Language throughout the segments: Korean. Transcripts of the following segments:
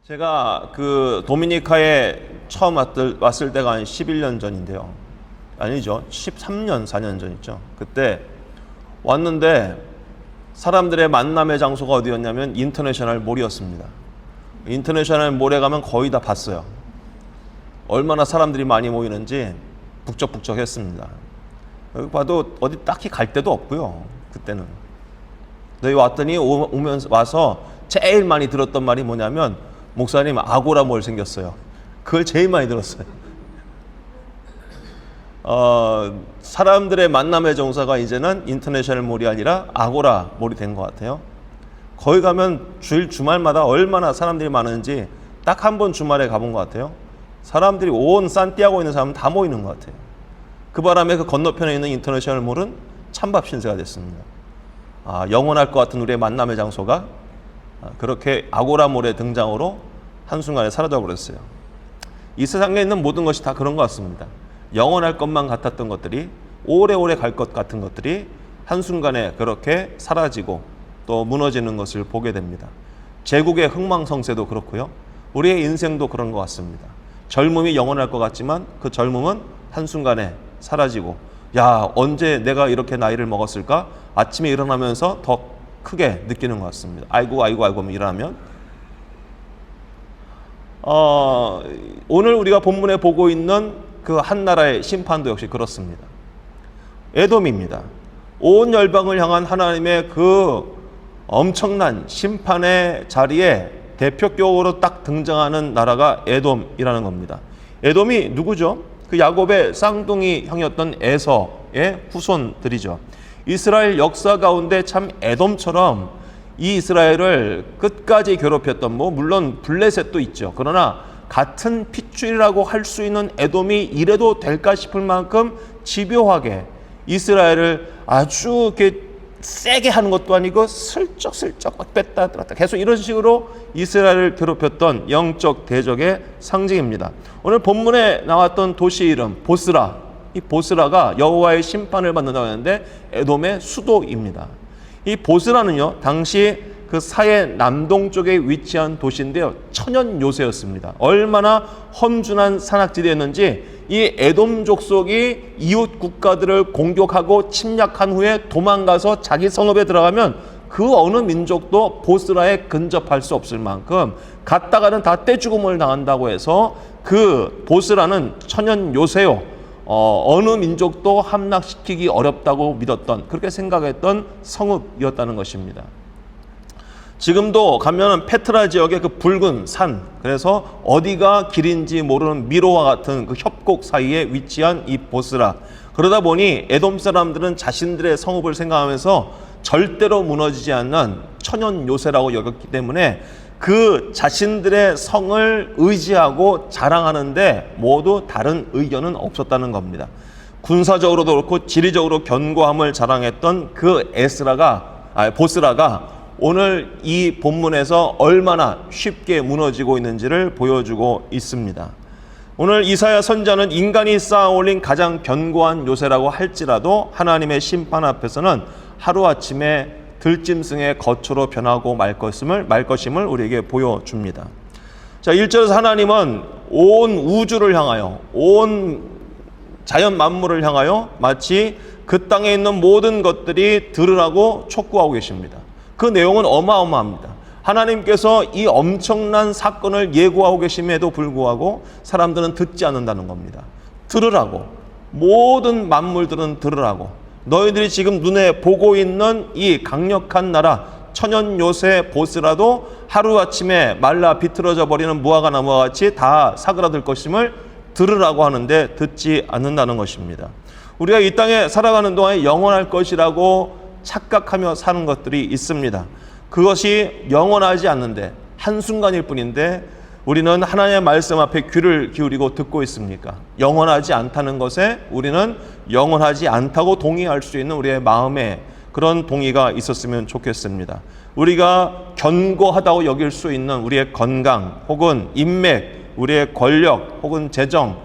제가 그 도미니카에 처음 왔을 때가 한 11년 전인데요. 아니죠. 13년, 4년 전이죠. 그때 왔는데 사람들의 만남의 장소가 어디였냐면 인터내셔널 몰이었습니다. 인터내셔널 몰에 가면 거의 다 봤어요. 얼마나 사람들이 많이 모이는지 북적북적했습니다. 여기 봐도 어디 딱히 갈 데도 없고요. 그때는. 여기 왔더니 오면서 와서 제일 많이 들었던 말이 뭐냐면 목사님 아고라 몰 생겼어요. 그걸 제일 많이 들었어요. 사람들의 만남의 정서가 이제는 인터내셔널 몰이 아니라 아고라 몰이 된 것 같아요. 거기 가면 주말마다 얼마나 사람들이 많은지 딱 한 번 주말에 가본 것 같아요. 사람들이 온 산티아고에 있는 사람은 다 모이는 것 같아요. 그 바람에 그 건너편에 있는 인터내셔널 몰은 찬밥 신세가 됐습니다. 영원할 것 같은 우리의 만남의 장소가 그렇게 아고라몰의 등장으로 한순간에 사라져 버렸어요. 이 세상에 있는 모든 것이 다 그런 것 같습니다. 영원할 것만 같았던 것들이, 오래오래 갈 것 같은 것들이 한순간에 그렇게 사라지고 또 무너지는 것을 보게 됩니다. 제국의 흥망성쇠도 그렇고요. 우리의 인생도 그런 것 같습니다. 젊음이 영원할 것 같지만 그 젊음은 한순간에 사라지고, 야, 언제 내가 이렇게 나이를 먹었을까? 아침에 일어나면서 더 크게 느끼는 것 같습니다. 아이고 일어나면 오늘 우리가 본문에 보고 있는 그 한 나라의 심판도 역시 그렇습니다. 에돔입니다. 온 열방을 향한 하나님의 그 엄청난 심판의 자리에 대표격으로 딱 등장하는 나라가 에돔이라는 겁니다. 에돔이 누구죠? 그 야곱의 쌍둥이 형이었던 에서의 후손들이죠. 이스라엘 역사 가운데 참 에돔처럼 이 이스라엘을 끝까지 괴롭혔던, 물론 블레셋도 있죠. 그러나 같은 핏줄이라고 할 수 있는 에돔이 이래도 될까 싶을 만큼 집요하게 이스라엘을 아주 이렇게 세게 하는 것도 아니고 슬쩍슬쩍 뺐다 들었다 계속 이런 식으로 이스라엘을 괴롭혔던 영적 대적의 상징입니다. 오늘 본문에 나왔던 도시 이름 보스라, 이 보스라가 여호와의 심판을 받는다고 하는데 에돔의 수도입니다. 이 보스라는요, 당시 그 사해 남동쪽에 위치한 도시인데요, 천연 요새였습니다. 얼마나 험준한 산악지대였는지 이 에돔 족속이 이웃 국가들을 공격하고 침략한 후에 도망가서 자기 성읍에 들어가면 그 어느 민족도 보스라에 근접할 수 없을 만큼 갔다가는 다 떼죽음을 당한다고 해서 그 보스라는 천연 요새요, 어느 민족도 함락시키기 어렵다고 믿었던, 그렇게 생각했던 성읍이었다는 것입니다. 지금도 가면은 페트라 지역의 그 붉은 산, 그래서 어디가 길인지 모르는 미로와 같은 그 협곡 사이에 위치한 이 보스라. 그러다 보니 에돔 사람들은 자신들의 성읍을 생각하면서 절대로 무너지지 않는 천연 요새라고 여겼기 때문에 그 자신들의 성을 의지하고 자랑하는데 모두 다른 의견은 없었다는 겁니다. 군사적으로도 그렇고 지리적으로 견고함을 자랑했던 그 보스라가 오늘 이 본문에서 얼마나 쉽게 무너지고 있는지를 보여주고 있습니다. 오늘 이사야 선지자는 인간이 쌓아 올린 가장 견고한 요새라고 할지라도 하나님의 심판 앞에서는 하루아침에 들짐승의 거처로 변하고 말 것임을 우리에게 보여줍니다. 자, 1절에서 하나님은 온 우주를 향하여, 온 자연 만물을 향하여 마치 그 땅에 있는 모든 것들이 들으라고 촉구하고 계십니다. 그 내용은 어마어마합니다. 하나님께서 이 엄청난 사건을 예고하고 계심에도 불구하고 사람들은 듣지 않는다는 겁니다. 들으라고, 모든 만물들은 들으라고, 너희들이 지금 눈에 보고 있는 이 강력한 나라 천연 요새 보스라도 하루아침에 말라 비틀어져 버리는 무화과 나무와 같이 다 사그라들 것임을 들으라고 하는데 듣지 않는다는 것입니다. 우리가 이 땅에 살아가는 동안에 영원할 것이라고 착각하며 사는 것들이 있습니다. 그것이 영원하지 않는데 한순간일 뿐인데 우리는 하나님의 말씀 앞에 귀를 기울이고 듣고 있습니까? 영원하지 않다는 것에 우리는 영원하지 않다고 동의할 수 있는 우리의 마음에 그런 동의가 있었으면 좋겠습니다. 우리가 견고하다고 여길 수 있는 우리의 건강 혹은 인맥, 우리의 권력 혹은 재정,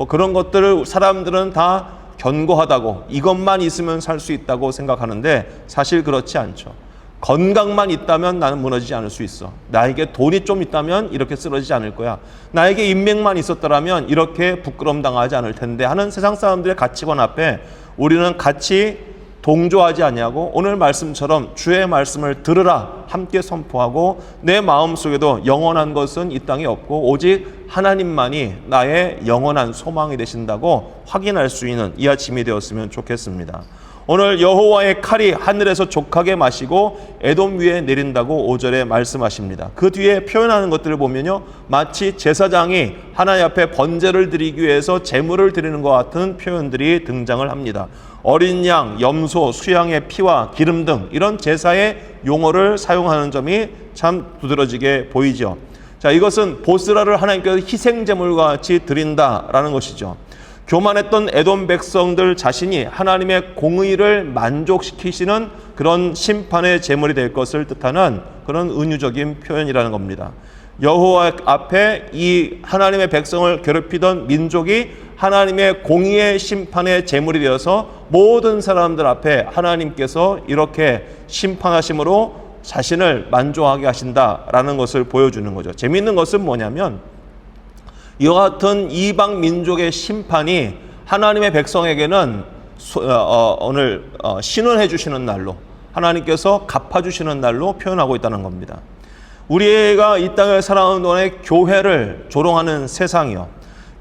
그런 것들을 사람들은 다 견고하다고, 이것만 있으면 살 수 있다고 생각하는데 사실 그렇지 않죠. 건강만 있다면 나는 무너지지 않을 수 있어. 나에게 돈이 좀 있다면 이렇게 쓰러지지 않을 거야. 나에게 인맥만 있었더라면 이렇게 부끄러움 당하지 않을 텐데 하는 세상 사람들의 가치관 앞에 우리는 같이 동조하지 아니하고 오늘 말씀처럼 주의 말씀을 들으라 함께 선포하고 내 마음속에도 영원한 것은 이 땅에 없고 오직 하나님만이 나의 영원한 소망이 되신다고 확인할 수 있는 이 아침이 되었으면 좋겠습니다. 오늘 여호와의 칼이 하늘에서 족하게 마시고 에돔 위에 내린다고 5절에 말씀하십니다. 그 뒤에 표현하는 것들을 보면요, 마치 제사장이 하나님 앞에 번제를 드리기 위해서 제물을 드리는 것 같은 표현들이 등장을 합니다. 어린 양, 염소, 수양의 피와 기름 등 이런 제사의 용어를 사용하는 점이 참 두드러지게 보이죠. 자, 이것은 보스라를 하나님께서 희생제물과 같이 드린다라는 것이죠. 교만했던 에돔 백성들 자신이 하나님의 공의를 만족시키시는 그런 심판의 제물이 될 것을 뜻하는 그런 은유적인 표현이라는 겁니다. 여호와 앞에 이 하나님의 백성을 괴롭히던 민족이 하나님의 공의의 심판의 제물이 되어서 모든 사람들 앞에 하나님께서 이렇게 심판하심으로 자신을 만족하게 하신다라는 것을 보여주는 거죠. 재미있는 것은 뭐냐면 이와 같은 이방 민족의 심판이 하나님의 백성에게는 오늘 신원해 주시는 날로, 하나님께서 갚아주시는 날로 표현하고 있다는 겁니다. 우리가 이 땅을 살아가는 동안에 교회를 조롱하는 세상이요,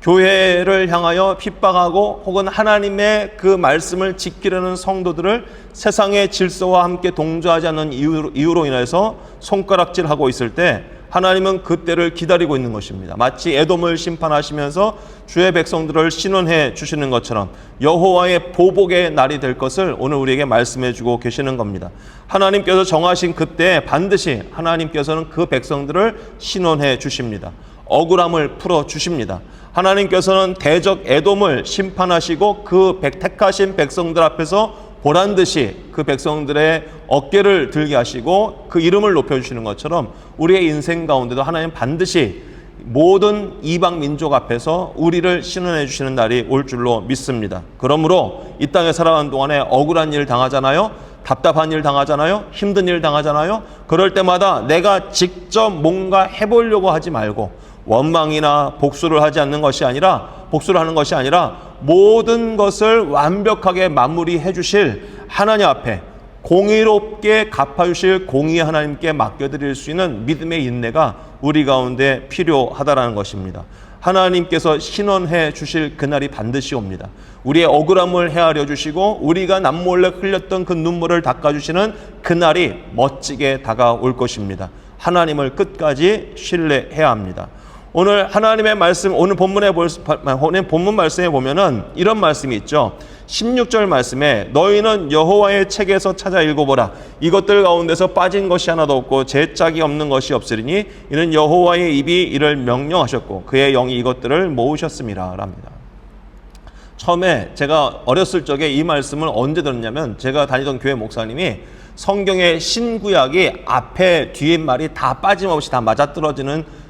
교회를 향하여 핍박하고 혹은 하나님의 그 말씀을 지키려는 성도들을 세상의 질서와 함께 동조하지 않는 이유로 인해서 손가락질하고 있을 때 하나님은 그때를 기다리고 있는 것입니다. 마치 에돔을 심판하시면서 주의 백성들을 신원해 주시는 것처럼 여호와의 보복의 날이 될 것을 오늘 우리에게 말씀해 주고 계시는 겁니다. 하나님께서 정하신 그때 반드시 하나님께서는 그 백성들을 신원해 주십니다. 억울함을 풀어 주십니다. 하나님께서는 대적 에돔을 심판하시고 그 택하신 백성들 앞에서 보란듯이 그 백성들의 어깨를 들게 하시고 그 이름을 높여주시는 것처럼 우리의 인생 가운데도 하나님 반드시 모든 이방 민족 앞에서 우리를 신원해 주시는 날이 올 줄로 믿습니다. 그러므로 이 땅에 살아가는 동안에 억울한 일 당하잖아요. 답답한 일 당하잖아요. 힘든 일 당하잖아요. 그럴 때마다 내가 직접 뭔가 해보려고 하지 말고 원망이나 복수를 하는 것이 아니라 모든 것을 완벽하게 마무리해 주실 하나님 앞에 공의롭게 갚아주실 공의 하나님께 맡겨드릴 수 있는 믿음의 인내가 우리 가운데 필요하다라는 것입니다. 하나님께서 신원해 주실 그날이 반드시 옵니다. 우리의 억울함을 헤아려 주시고 우리가 남몰래 흘렸던 그 눈물을 닦아주시는 그날이 멋지게 다가올 것입니다. 하나님을 끝까지 신뢰해야 합니다. 오늘 하나님의 말씀, 오늘 본문 말씀에 보면은 이런 말씀이 있죠. 16절 말씀에 너희는 여호와의 책에서 찾아 읽어보라. 이것들 가운데서 빠진 것이 하나도 없고 제짝이 없는 것이 없으리니 이는 여호와의 입이 이를 명령하셨고 그의 영이 이것들을 모으셨음이라 합니다. 처음에 제가 어렸을 적에 이 말씀을 언제 들었냐면 제가 다니던 교회 목사님이 성경의 신구약이 앞에 뒤에 말이 다 빠짐없이 다 맞아떨어지는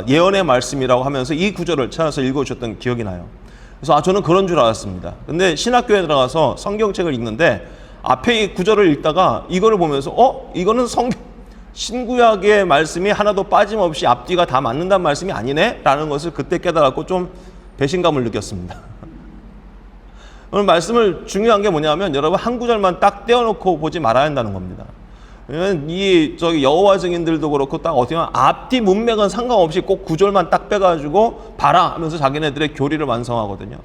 예언의 말씀이라고 하면서 이 구절을 찾아서 읽어주셨던 기억이 나요. 그래서 저는 그런 줄 알았습니다. 근데 신학교에 들어가서 성경책을 읽는데 앞에 이 구절을 읽다가 이거를 보면서 이거는 신구약의 말씀이 하나도 빠짐없이 앞뒤가 다 맞는다는 말씀이 아니네? 라는 것을 그때 깨달았고 좀 배신감을 느꼈습니다. 오늘 말씀을 중요한 게 뭐냐면 여러분 한 구절만 딱 떼어놓고 보지 말아야 한다는 겁니다. 왜냐면 여호와 증인들도 그렇고 딱 어떻게 보면 앞뒤 문맥은 상관없이 꼭 구절만 딱 빼가지고 봐라 하면서 자기네들의 교리를 완성하거든요.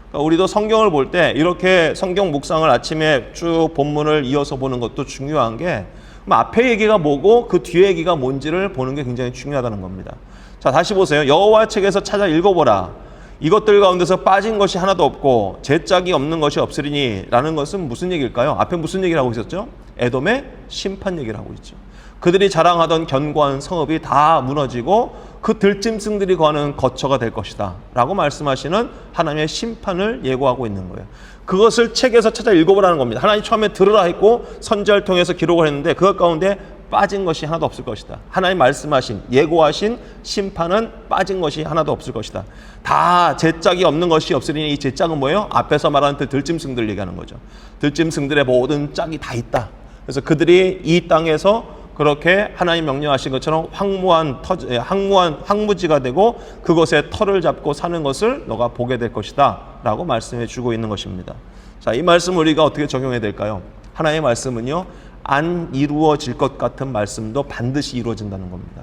그러니까 우리도 성경을 볼 때 이렇게 성경 묵상을 아침에 쭉 본문을 이어서 보는 것도 중요한 게 앞에 얘기가 뭐고 그 뒤에 얘기가 뭔지를 보는 게 굉장히 중요하다는 겁니다. 자, 다시 보세요. 여호와 책에서 찾아 읽어보라. 이것들 가운데서 빠진 것이 하나도 없고 제짝이 없는 것이 없으리니 라는 것은 무슨 얘기일까요? 앞에 무슨 얘기를 하고 있었죠? 에돔의 심판 얘기를 하고 있죠. 그들이 자랑하던 견고한 성읍이 다 무너지고 그 들짐승들이 거하는 거처가 될 것이다 라고 말씀하시는 하나님의 심판을 예고하고 있는 거예요. 그것을 책에서 찾아 읽어보라는 겁니다. 하나님 처음에 들으라 했고 선지자를 통해서 기록을 했는데 그것 가운데 빠진 것이 하나도 없을 것이다. 하나님 말씀하신 예고하신 심판은 빠진 것이 하나도 없을 것이다. 다 제짝이 없는 것이 없으니 이 제짝은 뭐예요? 앞에서 말하는 들짐승들 얘기하는 거죠. 들짐승들의 모든 짝이 다 있다. 그래서 그들이 이 땅에서 그렇게 하나님 명령하신 것처럼 황무지가 되고 그것에 터를 잡고 사는 것을 너가 보게 될 것이다 라고 말씀해 주고 있는 것입니다. 자, 이 말씀 우리가 어떻게 적용해야 될까요? 하나님의 말씀은요, 안 이루어질 것 같은 말씀도 반드시 이루어진다는 겁니다.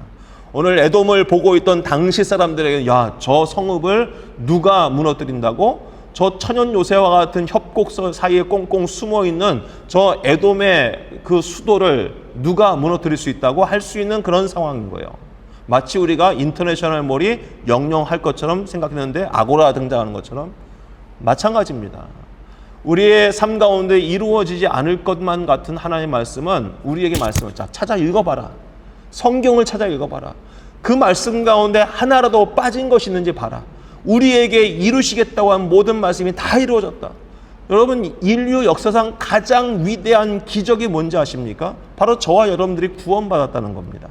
오늘 에돔을 보고 있던 당시 사람들에게 야, 저 성읍을 누가 무너뜨린다고? 저 천연 요새와 같은 협곡 사이에 꽁꽁 숨어있는 저 에돔의 그 수도를 누가 무너뜨릴 수 있다고 할 수 있는 그런 상황인 거예요. 마치 우리가 인터내셔널 몰이 영영할 것처럼 생각했는데 아고라 등장하는 것처럼 마찬가지입니다. 우리의 삶 가운데 이루어지지 않을 것만 같은 하나님의 말씀은 우리에게 말씀을 찾아 읽어봐라. 성경을 찾아 읽어봐라. 그 말씀 가운데 하나라도 빠진 것이 있는지 봐라. 우리에게 이루시겠다고 한 모든 말씀이 다 이루어졌다. 여러분, 인류 역사상 가장 위대한 기적이 뭔지 아십니까? 바로 저와 여러분들이 구원받았다는 겁니다.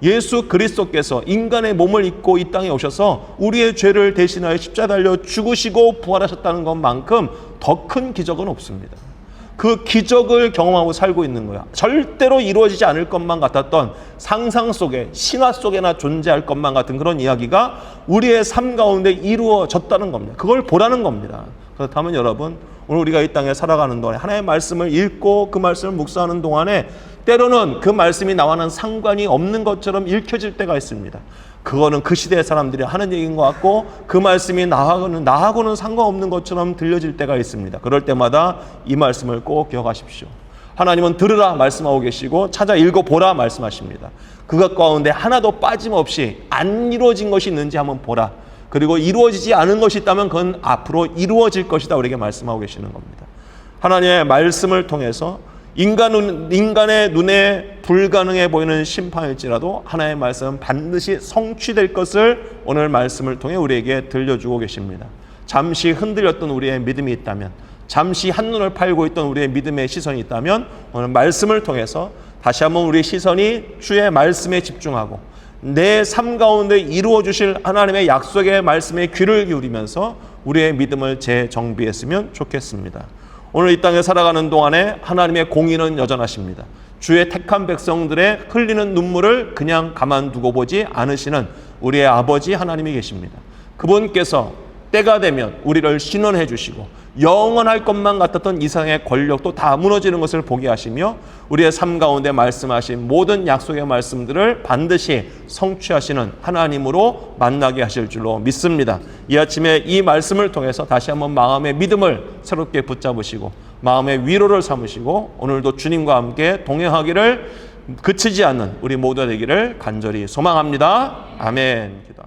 예수 그리스도께서 인간의 몸을 입고 이 땅에 오셔서 우리의 죄를 대신하여 십자가에 달려 죽으시고 부활하셨다는 것만큼 더 큰 기적은 없습니다. 그 기적을 경험하고 살고 있는 거야. 절대로 이루어지지 않을 것만 같았던 상상 속에, 신화 속에나 존재할 것만 같은 그런 이야기가 우리의 삶 가운데 이루어졌다는 겁니다. 그걸 보라는 겁니다. 그렇다면 여러분, 오늘 우리가 이 땅에 살아가는 동안에 하나님의 말씀을 읽고 그 말씀을 묵상하는 동안에 때로는 그 말씀이 나와는 상관이 없는 것처럼 읽혀질 때가 있습니다. 그거는 그 시대의 사람들이 하는 얘기인 것 같고 그 말씀이 나하고는 상관없는 것처럼 들려질 때가 있습니다. 그럴 때마다 이 말씀을 꼭 기억하십시오. 하나님은 들으라 말씀하고 계시고 찾아 읽어보라 말씀하십니다. 그것 가운데 하나도 빠짐없이 안 이루어진 것이 있는지 한번 보라. 그리고 이루어지지 않은 것이 있다면 그건 앞으로 이루어질 것이다 우리에게 말씀하고 계시는 겁니다. 하나님의 말씀을 통해서 인간의 눈에 불가능해 보이는 심판일지라도 하나님의 말씀은 반드시 성취될 것을 오늘 말씀을 통해 우리에게 들려주고 계십니다. 잠시 흔들렸던 우리의 믿음이 있다면, 잠시 한눈을 팔고 있던 우리의 믿음의 시선이 있다면 오늘 말씀을 통해서 다시 한번 우리의 시선이 주의 말씀에 집중하고 내 삶 가운데 이루어 주실 하나님의 약속의 말씀에 귀를 기울이면서 우리의 믿음을 재정비했으면 좋겠습니다. 오늘 이 땅에 살아가는 동안에 하나님의 공의는 여전하십니다. 주의 택한 백성들의 흘리는 눈물을 그냥 가만두고 보지 않으시는 우리의 아버지 하나님이 계십니다. 그분께서 때가 되면 우리를 신원해 주시고 영원할 것만 같았던 이 세상의 권력도 다 무너지는 것을 보게 하시며 우리의 삶 가운데 말씀하신 모든 약속의 말씀들을 반드시 성취하시는 하나님으로 만나게 하실 줄로 믿습니다. 이 아침에 이 말씀을 통해서 다시 한번 마음의 믿음을 새롭게 붙잡으시고 마음의 위로를 삼으시고 오늘도 주님과 함께 동행하기를 그치지 않는 우리 모두가 되기를 간절히 소망합니다. 아멘. 기도합니다.